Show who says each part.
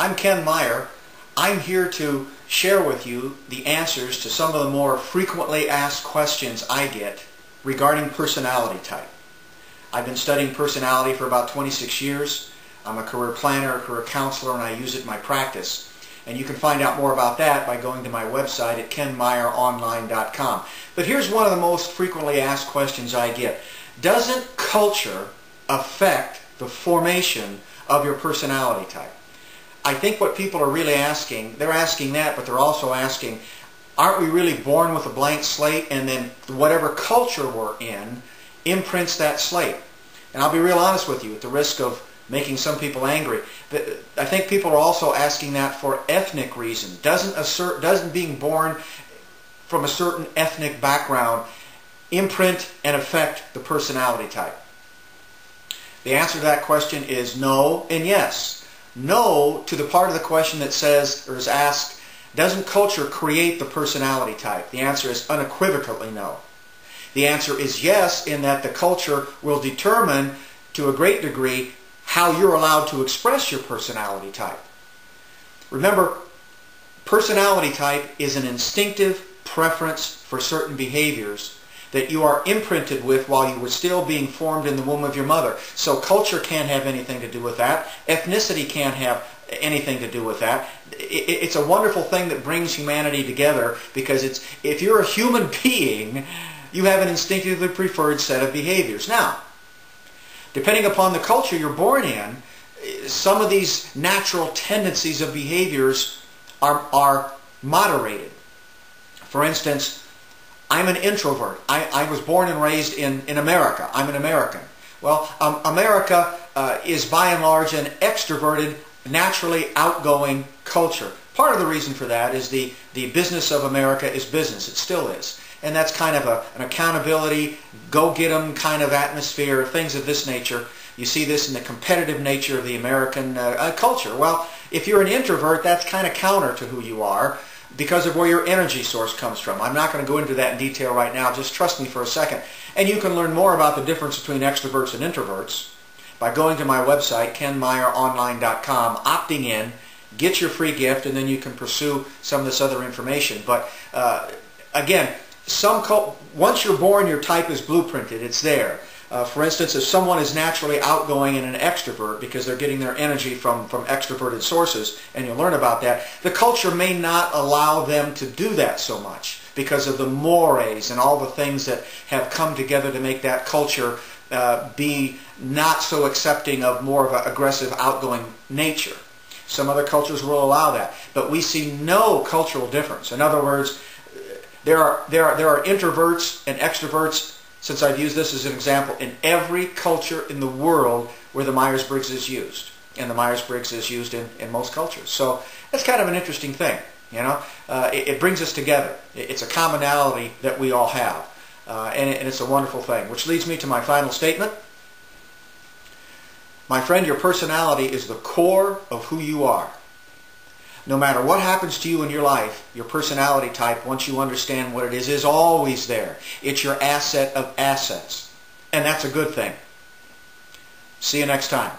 Speaker 1: I'm Ken Meyer. I'm here to share with you the answers to some of the more frequently asked questions I get regarding personality type. I've been studying personality for about 26 years. I'm a career planner, a career counselor, and I use it in my practice. And you can find out more about that by going to my website at kenmeyeronline.com. But here's one of the most frequently asked questions I get. Doesn't culture affect the formation of your personality type? I think what people are really asking, they're asking that, but they're also asking, aren't we really born with a blank slate, and then whatever culture we're in imprints that slate? And I'll be real honest with you, at the risk of making some people angry, I think people are also asking that for ethnic reasons. Doesn't being born from a certain ethnic background imprint and affect the personality type? The answer to that question is no and yes. No to the part of the question that says, or is asked, doesn't culture create the personality type? The answer is unequivocally no. The answer is yes, in that the culture will determine to a great degree how you're allowed to express your personality type. Remember, personality type is an instinctive preference for certain behaviors that you are imprinted with while you were still being formed in the womb of your mother. So culture can't have anything to do with that. Ethnicity can't have anything to do with that. It's a wonderful thing that brings humanity together, because if you're a human being, you have an instinctively preferred set of behaviors. Now, depending upon the culture you're born in, some of these natural tendencies of behaviors are moderated. For instance, I'm an introvert. I was born and raised in America. I'm an American. Well, America is by and large an extroverted, naturally outgoing culture. Part of the reason for that is the business of America is business. It still is. And that's kind of an accountability, go-get-em kind of atmosphere, things of this nature. You see this in the competitive nature of the American culture. Well, if you're an introvert, that's kind of counter to who you are, because of where your energy source comes from. I'm not going to go into that in detail right now. Just trust me for a second. And you can learn more about the difference between extroverts and introverts by going to my website, kenmeyeronline.com, opting in, get your free gift, and then you can pursue some of this other information. But again, once you're born, your type is blueprinted. It's there. For instance, if someone is naturally outgoing and an extrovert because they're getting their energy from extroverted sources, and you'll learn about that, the culture may not allow them to do that so much because of the mores and all the things that have come together to make that culture be not so accepting of more of an aggressive, outgoing nature. Some other cultures will allow that, but we see no cultural difference. In other words, there are introverts and extroverts, since I've used this as an example, in every culture in the world where the Myers-Briggs is used. And the Myers-Briggs is used in most cultures. So that's kind of an interesting thing. You know, it brings us together. It's a commonality that we all have. And it's a wonderful thing. Which leads me to my final statement. My friend, your personality is the core of who you are. No matter what happens to you in your life, your personality type, once you understand what it is always there. It's your asset of assets. And that's a good thing. See you next time.